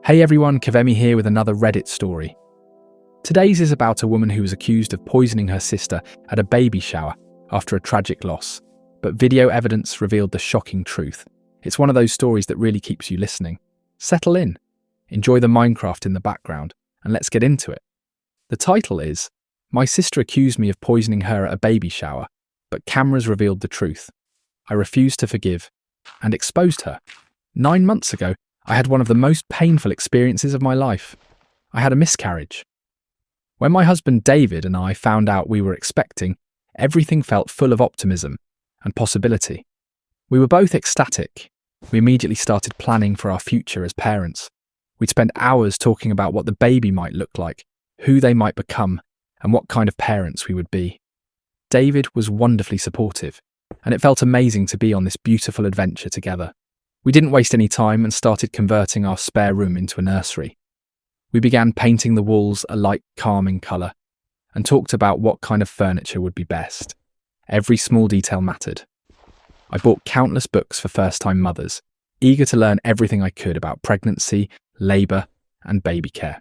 Hey everyone, Kavemi here with another Reddit story. Today's is about a woman who was accused of poisoning her sister at a baby shower after a tragic loss, but video evidence revealed the shocking truth. It's one of those stories that really keeps you listening. Settle in, enjoy the Minecraft in the background, and let's get into it. The title is, My Sister Accused Me of Poisoning Her at a Baby Shower, but Cameras Revealed the Truth. I refused to forgive and exposed her. 9 months ago, I had one of the most painful experiences of my life. I had a miscarriage. When my husband David and I found out we were expecting, everything felt full of optimism and possibility. We were both ecstatic. We immediately started planning for our future as parents. We'd spend hours talking about what the baby might look like, who they might become, and what kind of parents we would be. David was wonderfully supportive, and it felt amazing to be on this beautiful adventure together. We didn't waste any time and started converting our spare room into a nursery. We began painting the walls a light, calming colour and talked about what kind of furniture would be best. Every small detail mattered. I bought countless books for first-time mothers, eager to learn everything I could about pregnancy, labour, and baby care.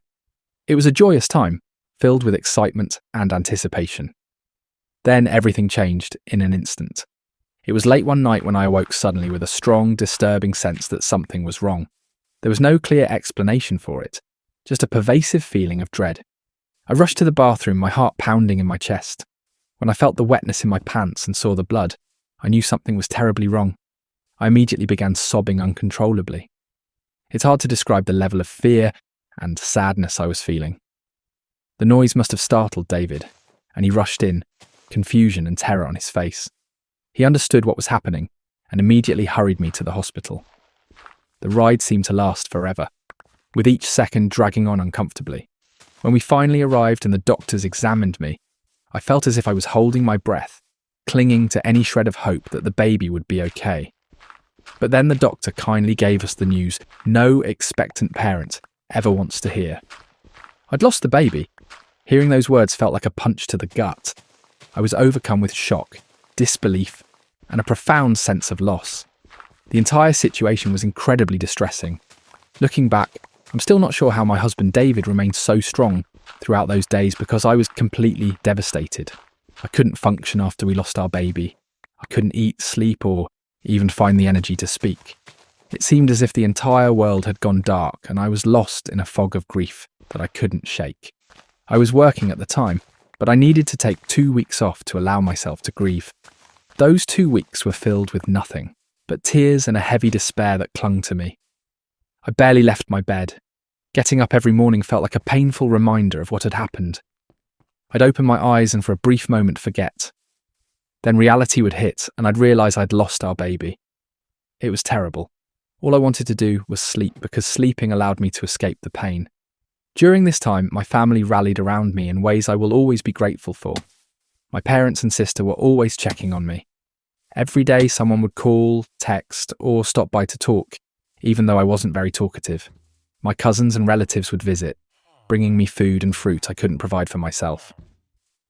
It was a joyous time, filled with excitement and anticipation. Then everything changed in an instant. It was late one night when I awoke suddenly with a strong, disturbing sense that something was wrong. There was no clear explanation for it, just a pervasive feeling of dread. I rushed to the bathroom, my heart pounding in my chest. When I felt the wetness in my pants and saw the blood, I knew something was terribly wrong. I immediately began sobbing uncontrollably. It's hard to describe the level of fear and sadness I was feeling. The noise must have startled David, and he rushed in, confusion and terror on his face. He understood what was happening and immediately hurried me to the hospital. The ride seemed to last forever, with each second dragging on uncomfortably. When we finally arrived and the doctors examined me, I felt as if I was holding my breath, clinging to any shred of hope that the baby would be okay. But then the doctor kindly gave us the news no expectant parent ever wants to hear. I'd lost the baby. Hearing those words felt like a punch to the gut. I was overcome with shock, disbelief, and a profound sense of loss. The entire situation was incredibly distressing. Looking back, I'm still not sure how my husband David remained so strong throughout those days because I was completely devastated. I couldn't function after we lost our baby. I couldn't eat, sleep, or even find the energy to speak. It seemed as if the entire world had gone dark and I was lost in a fog of grief that I couldn't shake. I was working at the time, but I needed to take 2 weeks off to allow myself to grieve. Those 2 weeks were filled with nothing but tears and a heavy despair that clung to me. I barely left my bed. Getting up every morning felt like a painful reminder of what had happened. I'd open my eyes and for a brief moment forget. Then reality would hit and I'd realise I'd lost our baby. It was terrible. All I wanted to do was sleep because sleeping allowed me to escape the pain. During this time, my family rallied around me in ways I will always be grateful for. My parents and sister were always checking on me. Every day someone would call, text, or stop by to talk, even though I wasn't very talkative. My cousins and relatives would visit, bringing me food and fruit I couldn't provide for myself.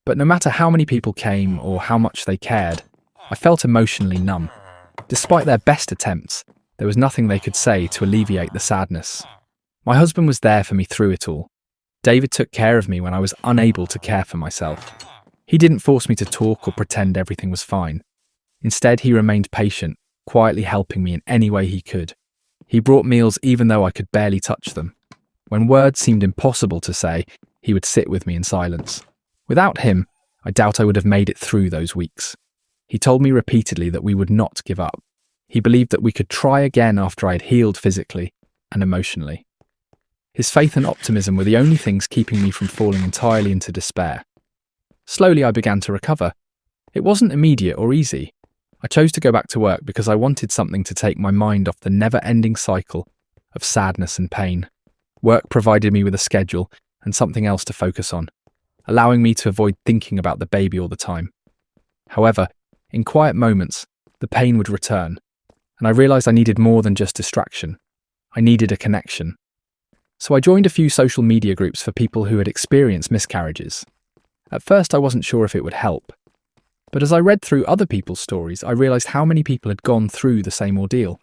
But no matter how many people came or how much they cared, I felt emotionally numb. Despite their best attempts, there was nothing they could say to alleviate the sadness. My husband was there for me through it all. David took care of me when I was unable to care for myself. He didn't force me to talk or pretend everything was fine. Instead, he remained patient, quietly helping me in any way he could. He brought meals even though I could barely touch them. When words seemed impossible to say, he would sit with me in silence. Without him, I doubt I would have made it through those weeks. He told me repeatedly that we would not give up. He believed that we could try again after I had healed physically and emotionally. His faith and optimism were the only things keeping me from falling entirely into despair. Slowly I began to recover. It wasn't immediate or easy. I chose to go back to work because I wanted something to take my mind off the never-ending cycle of sadness and pain. Work provided me with a schedule and something else to focus on, allowing me to avoid thinking about the baby all the time. However, in quiet moments, the pain would return, and I realised I needed more than just distraction. I needed a connection. So I joined a few social media groups for people who had experienced miscarriages. At first I wasn't sure if it would help, but as I read through other people's stories, I realised how many people had gone through the same ordeal.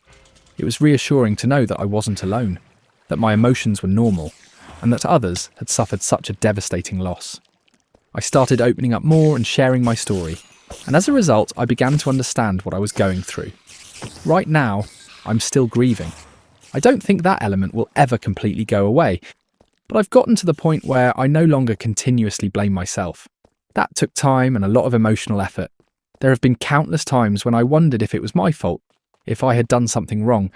It was reassuring to know that I wasn't alone. that my emotions were normal, and that others had suffered such a devastating loss. I started opening up more and sharing my story, and as a result, I began to understand what I was going through. Right now, I'm still grieving. I don't think that element will ever completely go away, but I've gotten to the point where I no longer continuously blame myself. That took time and a lot of emotional effort. There have been countless times when I wondered if it was my fault, if I had done something wrong.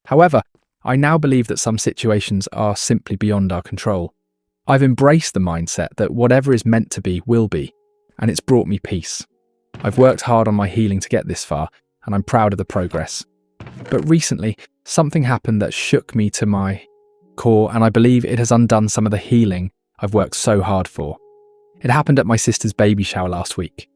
However, I now believe that some situations are simply beyond our control. I've embraced the mindset that whatever is meant to be will be, and it's brought me peace. I've worked hard on my healing to get this far, and I'm proud of the progress. But recently, something happened that shook me to my core, and I believe it has undone some of the healing I've worked so hard for. It happened at my sister's baby shower last week.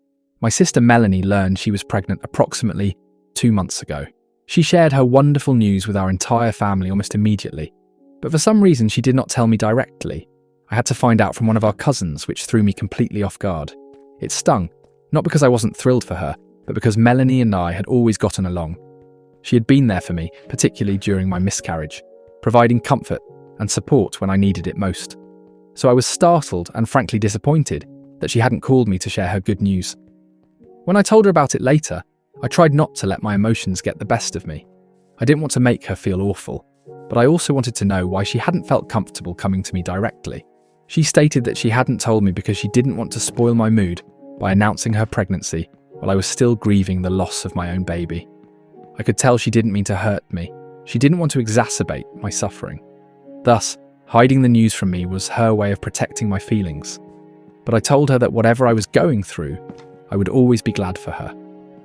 My sister Melanie learned she was pregnant approximately 2 months ago. She shared her wonderful news with our entire family almost immediately, but for some reason she did not tell me directly. I had to find out from one of our cousins, which threw me completely off guard. It stung, not because I wasn't thrilled for her, but because Melanie and I had always gotten along. She had been there for me, particularly during my miscarriage, providing comfort and support when I needed it most. So I was startled and frankly disappointed that she hadn't called me to share her good news. When I told her about it later, I tried not to let my emotions get the best of me. I didn't want to make her feel awful, but I also wanted to know why she hadn't felt comfortable coming to me directly. She stated that she hadn't told me because she didn't want to spoil my mood by announcing her pregnancy while I was still grieving the loss of my own baby. I could tell she didn't mean to hurt me. She didn't want to exacerbate my suffering. Thus, hiding the news from me was her way of protecting my feelings. But I told her that whatever I was going through, I would always be glad for her.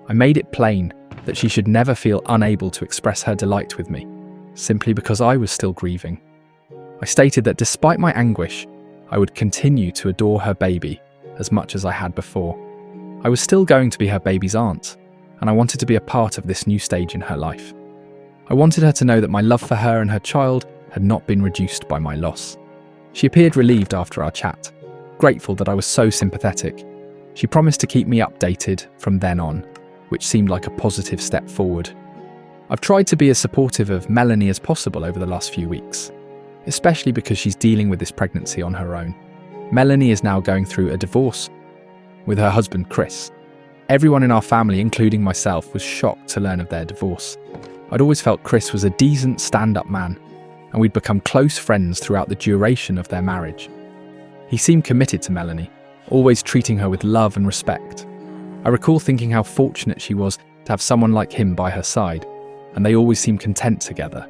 I made it plain that she should never feel unable to express her delight with me, simply because I was still grieving. I stated that despite my anguish, I would continue to adore her baby as much as I had before. I was still going to be her baby's aunt, and I wanted to be a part of this new stage in her life. I wanted her to know that my love for her and her child had not been reduced by my loss. She appeared relieved after our chat, grateful that I was so sympathetic. She promised to keep me updated from then on, which seemed like a positive step forward. I've tried to be as supportive of Melanie as possible over the last few weeks, especially because she's dealing with this pregnancy on her own. Melanie is now going through a divorce with her husband Chris. Everyone in our family, including myself, was shocked to learn of their divorce. I'd always felt Chris was a decent stand-up man, and we'd become close friends throughout the duration of their marriage. He seemed committed to Melanie, always treating her with love and respect. I recall thinking how fortunate she was to have someone like him by her side, and they always seemed content together.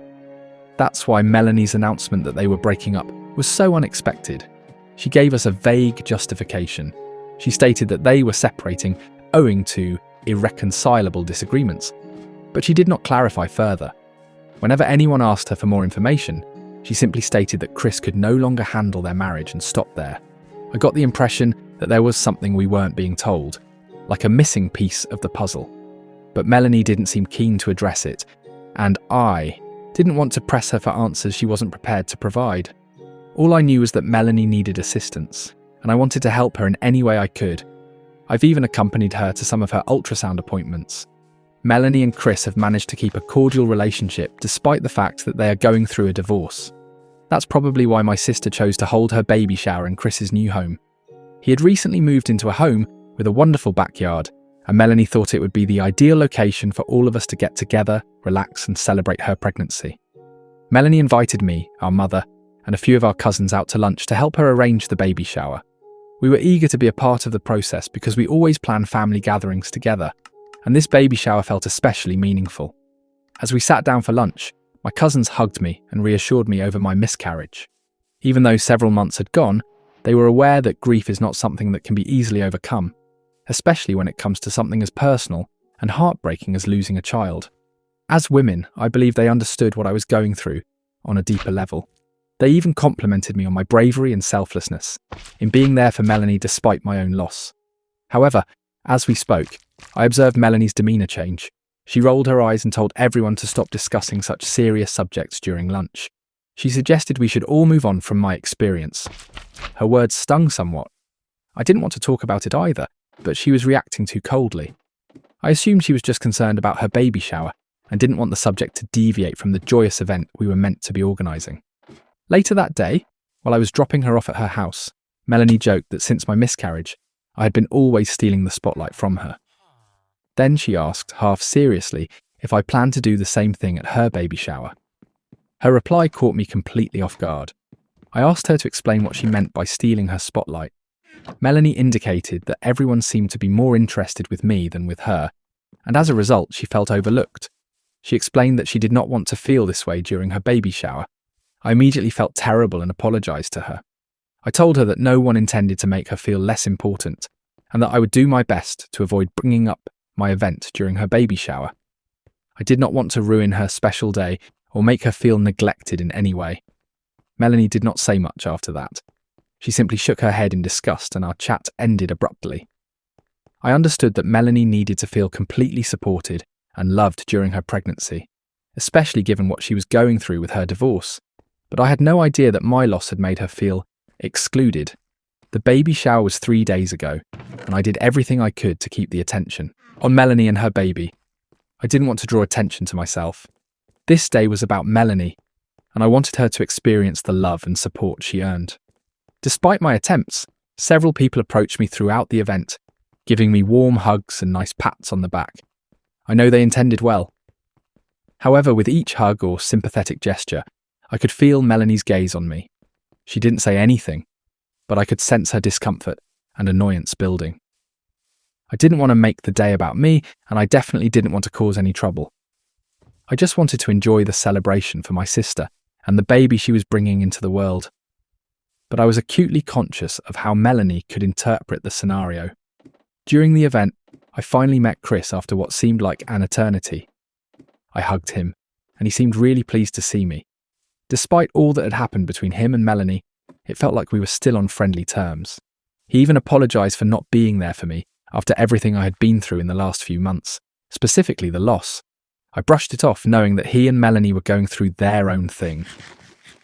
That's why Melanie's announcement that they were breaking up was so unexpected. She gave us a vague justification. She stated that they were separating owing to irreconcilable disagreements, but she did not clarify further. Whenever anyone asked her for more information, she simply stated that Chris could no longer handle their marriage and stopped there. I got the impression that there was something we weren't being told, like a missing piece of the puzzle. But Melanie didn't seem keen to address it, and I didn't want to press her for answers she wasn't prepared to provide. All I knew was that Melanie needed assistance, and I wanted to help her in any way I could. I've even accompanied her to some of her ultrasound appointments. Melanie and Chris have managed to keep a cordial relationship despite the fact that they are going through a divorce. That's probably why my sister chose to hold her baby shower in Chris's new home. He had recently moved into a home with a wonderful backyard, and Melanie thought it would be the ideal location for all of us to get together, relax and celebrate her pregnancy. Melanie invited me, our mother, and a few of our cousins out to lunch to help her arrange the baby shower. We were eager to be a part of the process because we always plan family gatherings together, and this baby shower felt especially meaningful. As we sat down for lunch, my cousins hugged me and reassured me over my miscarriage. Even though several months had gone, they were aware that grief is not something that can be easily overcome, especially when it comes to something as personal and heartbreaking as losing a child. As women, I believe they understood what I was going through on a deeper level. They even complimented me on my bravery and selflessness in being there for Melanie despite my own loss. However, as we spoke, I observed Melanie's demeanour change. She rolled her eyes and told everyone to stop discussing such serious subjects during lunch. She suggested we should all move on from my experience. Her words stung somewhat. I didn't want to talk about it either, but she was reacting too coldly. I assumed she was just concerned about her baby shower and didn't want the subject to deviate from the joyous event we were meant to be organising. Later that day, while I was dropping her off at her house, Melanie joked that since my miscarriage, I had been always stealing the spotlight from her. Then she asked, half seriously, if I planned to do the same thing at her baby shower. Her reply caught me completely off guard. I asked her to explain what she meant by stealing her spotlight. Melanie indicated that everyone seemed to be more interested with me than with her, and as a result, she felt overlooked. She explained that she did not want to feel this way during her baby shower. I immediately felt terrible and apologised to her. I told her that no one intended to make her feel less important, and that I would do my best to avoid bringing up my event during her baby shower. I did not want to ruin her special day or make her feel neglected in any way. Melanie did not say much after that. She simply shook her head in disgust and our chat ended abruptly. I understood that Melanie needed to feel completely supported and loved during her pregnancy, especially given what she was going through with her divorce. But I had no idea that my loss had made her feel excluded. The baby shower was 3 days ago, and I did everything I could to keep the attention on Melanie and her baby. I didn't want to draw attention to myself. This day was about Melanie, and I wanted her to experience the love and support she earned. Despite my attempts, several people approached me throughout the event, giving me warm hugs and nice pats on the back. I know they intended well. However, with each hug or sympathetic gesture, I could feel Melanie's gaze on me. She didn't say anything, but I could sense her discomfort and annoyance building. I didn't want to make the day about me, and I definitely didn't want to cause any trouble. I just wanted to enjoy the celebration for my sister and the baby she was bringing into the world. But I was acutely conscious of how Melanie could interpret the scenario. During the event, I finally met Chris after what seemed like an eternity. I hugged him, and he seemed really pleased to see me. Despite all that had happened between him and Melanie, it felt like we were still on friendly terms. He even apologised for not being there for me after everything I had been through in the last few months, specifically the loss. I brushed it off, knowing that he and Melanie were going through their own thing.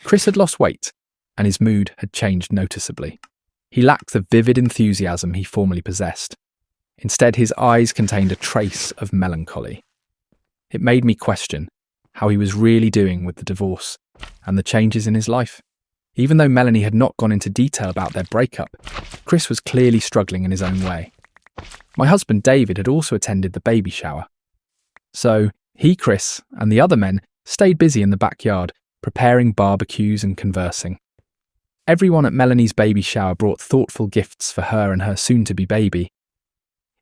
Chris had lost weight, and his mood had changed noticeably. He lacked the vivid enthusiasm he formerly possessed. Instead, his eyes contained a trace of melancholy. It made me question how he was really doing with the divorce and the changes in his life. Even though Melanie had not gone into detail about their breakup, Chris was clearly struggling in his own way. My husband David had also attended the baby shower. So he, Chris, and the other men stayed busy in the backyard, preparing barbecues and conversing. Everyone at Melanie's baby shower brought thoughtful gifts for her and her soon-to-be baby.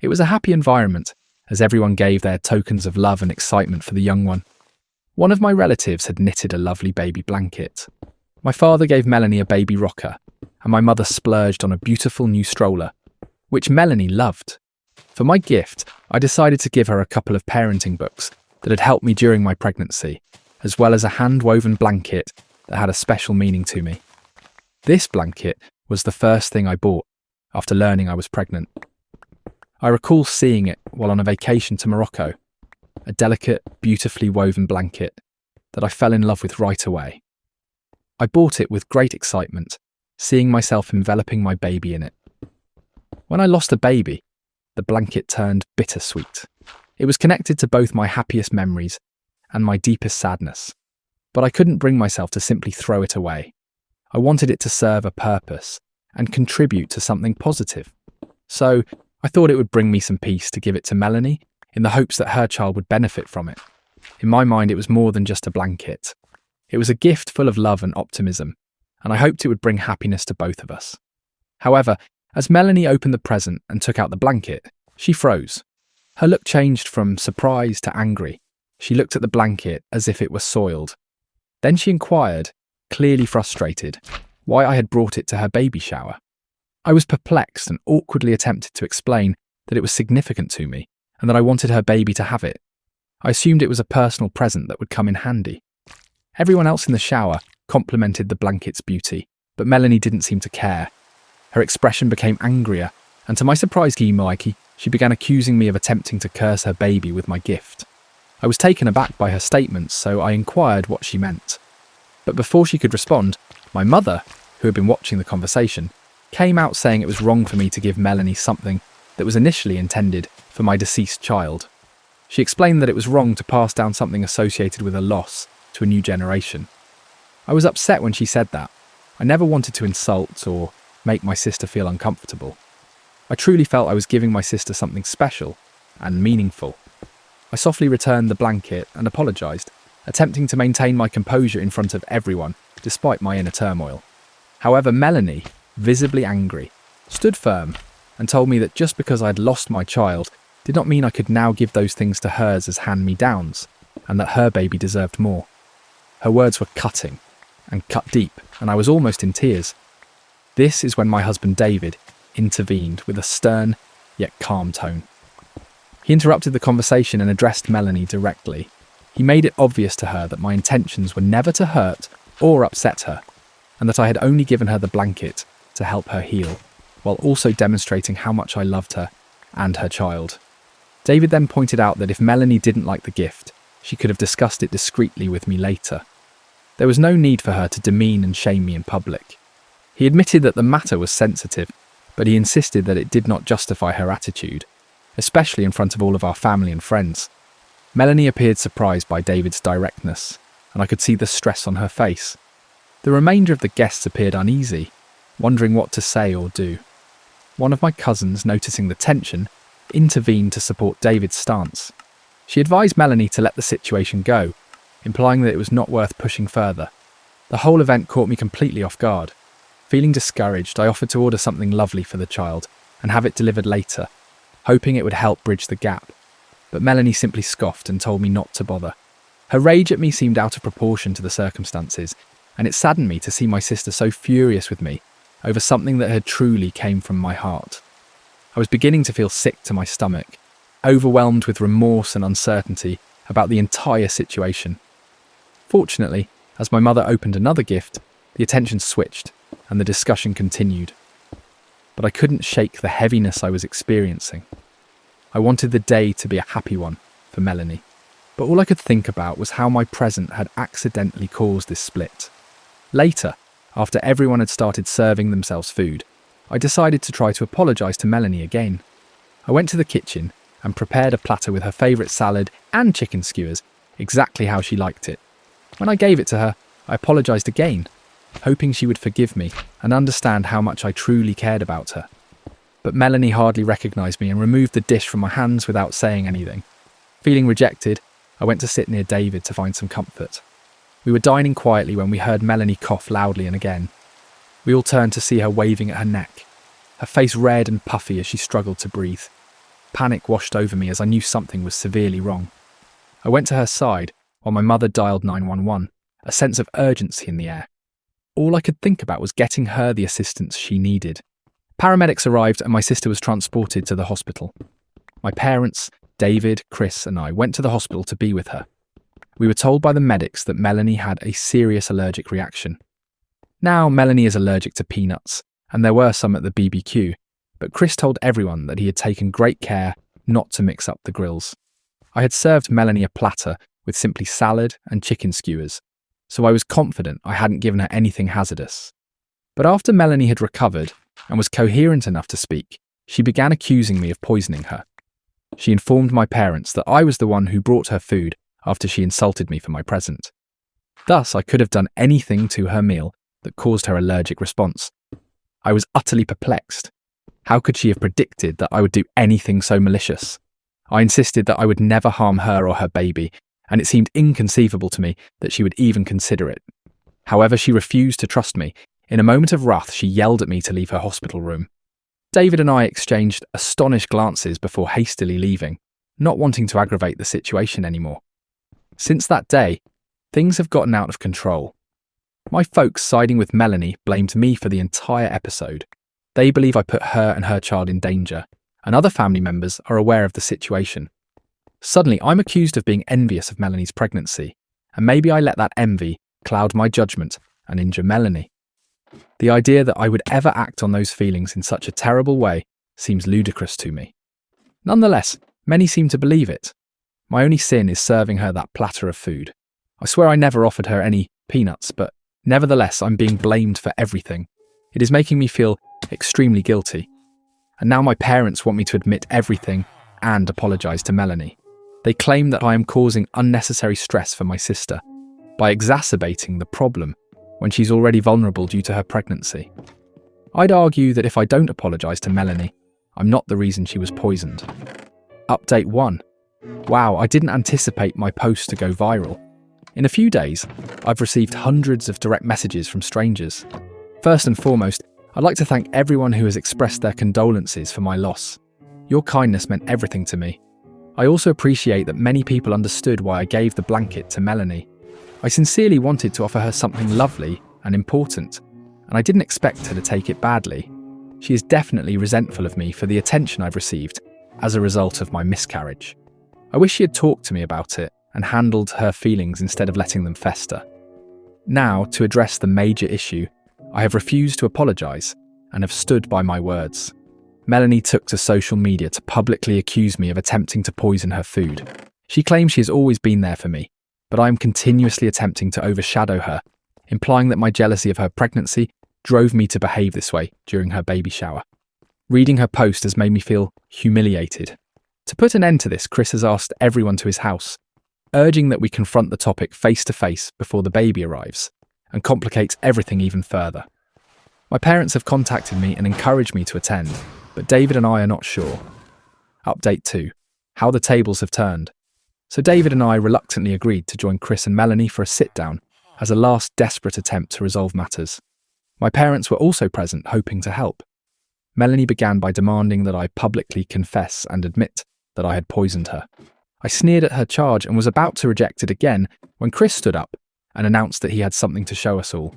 It was a happy environment, as everyone gave their tokens of love and excitement for the young one. One of my relatives had knitted a lovely baby blanket. My father gave Melanie a baby rocker, and my mother splurged on a beautiful new stroller, which Melanie loved. For my gift, I decided to give her a couple of parenting books that had helped me during my pregnancy, as well as a hand-woven blanket that had a special meaning to me. This blanket was the first thing I bought after learning I was pregnant. I recall seeing it while on a vacation to Morocco, a delicate, beautifully woven blanket that I fell in love with right away. I bought it with great excitement, seeing myself enveloping my baby in it. When I lost a baby, the blanket turned bittersweet. It was connected to both my happiest memories and my deepest sadness, but I couldn't bring myself to simply throw it away. I wanted it to serve a purpose and contribute to something positive. So I thought it would bring me some peace to give it to Melanie in the hopes that her child would benefit from it. In my mind, it was more than just a blanket. It was a gift full of love and optimism, and I hoped it would bring happiness to both of us. However, as Melanie opened the present and took out the blanket, she froze. Her look changed from surprise to angry. She looked at the blanket as if it were soiled. Then she inquired, clearly frustrated, why I had brought it to her baby shower. I was perplexed and awkwardly attempted to explain that it was significant to me and that I wanted her baby to have it. I assumed it was a personal present that would come in handy. Everyone else in the shower complimented the blanket's beauty, but Melanie didn't seem to care. Her expression became angrier, and to my surprise, Mikey, she began accusing me of attempting to curse her baby with my gift. I was taken aback by her statements, so I inquired what she meant. But before she could respond, my mother, who had been watching the conversation, came out saying it was wrong for me to give Melanie something that was initially intended for my deceased child. She explained that it was wrong to pass down something associated with a loss to a new generation. I was upset when she said that. I never wanted to insult or make my sister feel uncomfortable. I truly felt I was giving my sister something special and meaningful. I softly returned the blanket and apologised, attempting to maintain my composure in front of everyone, despite my inner turmoil. However, Melanie, visibly angry, stood firm and told me that just because I had lost my child did not mean I could now give those things to hers as hand-me-downs, and that her baby deserved more. Her words were cutting, and cut deep, and I was almost in tears. This is when my husband David intervened with a stern yet calm tone. He interrupted the conversation and addressed Melanie directly. He made it obvious to her that my intentions were never to hurt or upset her, and that I had only given her the blanket to help her heal, while also demonstrating how much I loved her and her child. David then pointed out that if Melanie didn't like the gift, she could have discussed it discreetly with me later. There was no need for her to demean and shame me in public. He admitted that the matter was sensitive, but he insisted that it did not justify her attitude, especially in front of all of our family and friends. Melanie appeared surprised by David's directness, and I could see the stress on her face. The remainder of the guests appeared uneasy, wondering what to say or do. One of my cousins, noticing the tension, intervened to support David's stance. She advised Melanie to let the situation go, implying that it was not worth pushing further. The whole event caught me completely off guard. Feeling discouraged, I offered to order something lovely for the child and have it delivered later, hoping it would help bridge the gap. But Melanie simply scoffed and told me not to bother. Her rage at me seemed out of proportion to the circumstances, and it saddened me to see my sister so furious with me over something that had truly came from my heart. I was beginning to feel sick to my stomach, overwhelmed with remorse and uncertainty about the entire situation. Fortunately, as my mother opened another gift, the attention switched and the discussion continued. But I couldn't shake the heaviness I was experiencing. I wanted the day to be a happy one for Melanie, but all I could think about was how my present had accidentally caused this split. Later, after everyone had started serving themselves food, I decided to try to apologise to Melanie again. I went to the kitchen and prepared a platter with her favourite salad and chicken skewers, exactly how she liked it. When I gave it to her, I apologised again, hoping she would forgive me and understand how much I truly cared about her. But Melanie hardly recognised me and removed the dish from my hands without saying anything. Feeling rejected, I went to sit near David to find some comfort. We were dining quietly when we heard Melanie cough loudly and again. We all turned to see her waving at her neck, her face red and puffy as she struggled to breathe. Panic washed over me as I knew something was severely wrong. I went to her side while my mother dialed 911, a sense of urgency in the air. All I could think about was getting her the assistance she needed. Paramedics arrived and my sister was transported to the hospital. My parents, David, Chris and I went to the hospital to be with her. We were told by the medics that Melanie had a serious allergic reaction. Now, Melanie is allergic to peanuts, and there were some at the BBQ, but Chris told everyone that he had taken great care not to mix up the grills. I had served Melanie a platter with simply salad and chicken skewers, so I was confident I hadn't given her anything hazardous. But after Melanie had recovered and was coherent enough to speak, she began accusing me of poisoning her. She informed my parents that I was the one who brought her food after she insulted me for my present. Thus, I could have done anything to her meal that caused her allergic response. I was utterly perplexed. How could she have predicted that I would do anything so malicious? I insisted that I would never harm her or her baby, and it seemed inconceivable to me that she would even consider it. However, she refused to trust me. In a moment of wrath, she yelled at me to leave her hospital room. David and I exchanged astonished glances before hastily leaving, not wanting to aggravate the situation anymore. Since that day, things have gotten out of control. My folks siding with Melanie blamed me for the entire episode. They believe I put her and her child in danger, and other family members are aware of the situation. Suddenly, I'm accused of being envious of Melanie's pregnancy, and maybe I let that envy cloud my judgment and injure Melanie. The idea that I would ever act on those feelings in such a terrible way seems ludicrous to me. Nonetheless, many seem to believe it. My only sin is serving her that platter of food. I swear I never offered her any peanuts, but nevertheless I'm being blamed for everything. It is making me feel extremely guilty. And now my parents want me to admit everything and apologise to Melanie. They claim that I am causing unnecessary stress for my sister by exacerbating the problem when she's already vulnerable due to her pregnancy. I'd argue that if I don't apologise to Melanie, I'm not the reason she was poisoned. Update 1. Wow, I didn't anticipate my post to go viral. In a few days, I've received hundreds of direct messages from strangers. First and foremost, I'd like to thank everyone who has expressed their condolences for my loss. Your kindness meant everything to me. I also appreciate that many people understood why I gave the blanket to Melanie. I sincerely wanted to offer her something lovely and important, and I didn't expect her to take it badly. She is definitely resentful of me for the attention I've received as a result of my miscarriage. I wish she had talked to me about it and handled her feelings instead of letting them fester. Now, to address the major issue, I have refused to apologise and have stood by my words. Melanie took to social media to publicly accuse me of attempting to poison her food. She claims she has always been there for me, but I am continuously attempting to overshadow her, implying that my jealousy of her pregnancy drove me to behave this way during her baby shower. Reading her post has made me feel humiliated. To put an end to this, Chris has asked everyone to his house, urging that we confront the topic face to face before the baby arrives, and complicates everything even further. My parents have contacted me and encouraged me to attend, but David and I are not sure. Update 2. How the tables have turned. So David and I reluctantly agreed to join Chris and Melanie for a sit-down as a last desperate attempt to resolve matters. My parents were also present, hoping to help. Melanie began by demanding that I publicly confess and admit that I had poisoned her. I sneered at her charge and was about to reject it again when Chris stood up and announced that he had something to show us all.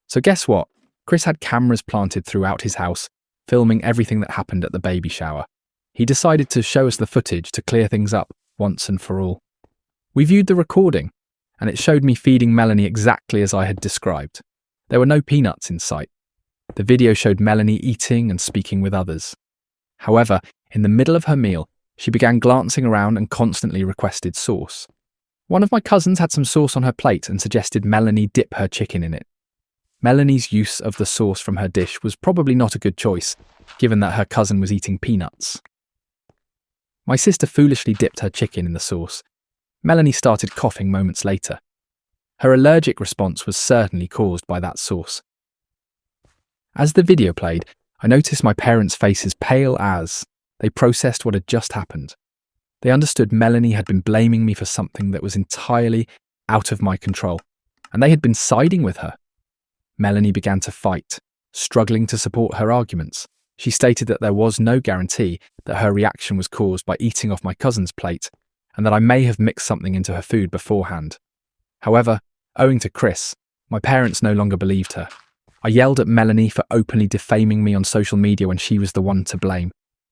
So guess what? Chris had cameras planted throughout his house, filming everything that happened at the baby shower. He decided to show us the footage to clear things up once and for all. We viewed the recording, and it showed me feeding Melanie exactly as I had described. There were no peanuts in sight. The video showed Melanie eating and speaking with others. However, in the middle of her meal, she began glancing around and constantly requested sauce. One of my cousins had some sauce on her plate and suggested Melanie dip her chicken in it. Melanie's use of the sauce from her dish was probably not a good choice, given that her cousin was eating peanuts. My sister foolishly dipped her chicken in the sauce. Melanie started coughing moments later. Her allergic response was certainly caused by that sauce. As the video played, I noticed my parents' faces pale as they processed what had just happened. They understood Melanie had been blaming me for something that was entirely out of my control, and they had been siding with her. Melanie began to fight, struggling to support her arguments. She stated that there was no guarantee that her reaction was caused by eating off my cousin's plate, and that I may have mixed something into her food beforehand. However, owing to Chris, my parents no longer believed her. I yelled at Melanie for openly defaming me on social media when she was the one to blame.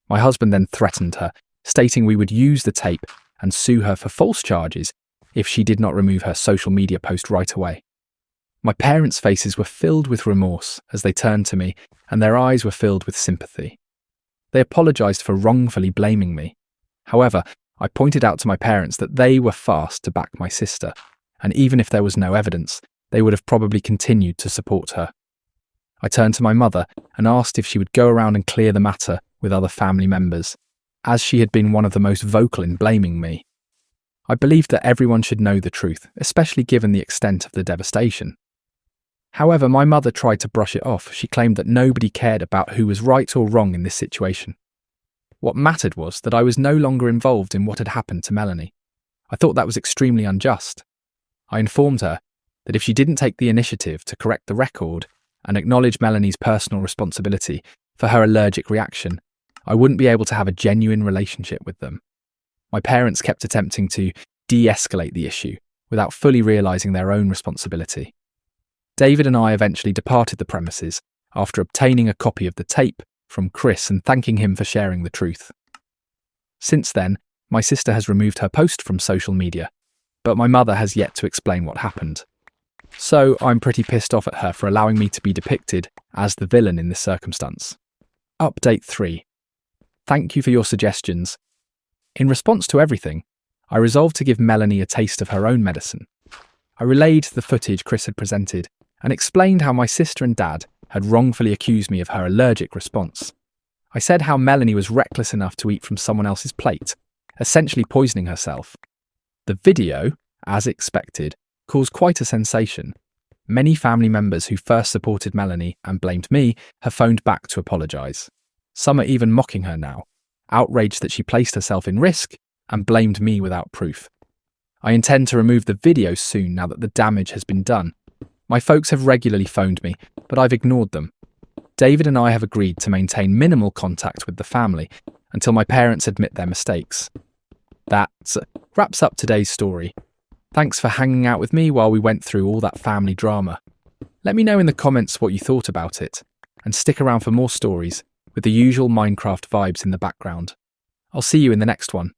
My husband then threatened her, stating we would use the tape and sue her for false charges if she did not remove her social media post right away. My parents' faces were filled with remorse as they turned to me, and their eyes were filled with sympathy. They apologised for wrongfully blaming me. However, I pointed out to my parents that they were fast to back my sister, and even if there was no evidence, they would have probably continued to support her. I turned to my mother and asked if she would go around and clear the matter with other family members, as she had been one of the most vocal in blaming me. I believed that everyone should know the truth, especially given the extent of the devastation. However, my mother tried to brush it off. She claimed that nobody cared about who was right or wrong in this situation. What mattered was that I was no longer involved in what had happened to Melanie. I thought that was extremely unjust. I informed her that if she didn't take the initiative to correct the record and acknowledge Melanie's personal responsibility for her allergic reaction, I wouldn't be able to have a genuine relationship with them. My parents kept attempting to de-escalate the issue without fully realising their own responsibility. David and I eventually departed the premises after obtaining a copy of the tape from Chris and thanking him for sharing the truth. Since then, my sister has removed her post from social media, but my mother has yet to explain what happened. So I'm pretty pissed off at her for allowing me to be depicted as the villain in this circumstance. Update 3. Thank you for your suggestions. In response to everything, I resolved to give Melanie a taste of her own medicine. I relayed the footage Chris had presented and explained how my sister and dad had wrongfully accused me of her allergic response. I said how Melanie was reckless enough to eat from someone else's plate, essentially poisoning herself. The video, as expected, caused quite a sensation. Many family members who first supported Melanie and blamed me have phoned back to apologise. Some are even mocking her now, outraged that she placed herself in risk and blamed me without proof. I intend to remove the video soon now that the damage has been done. My folks have regularly phoned me, but I've ignored them. David and I have agreed to maintain minimal contact with the family until my parents admit their mistakes. That wraps up today's story. Thanks for hanging out with me while we went through all that family drama. Let me know in the comments what you thought about it, and stick around for more stories with the usual Minecraft vibes in the background. I'll see you in the next one.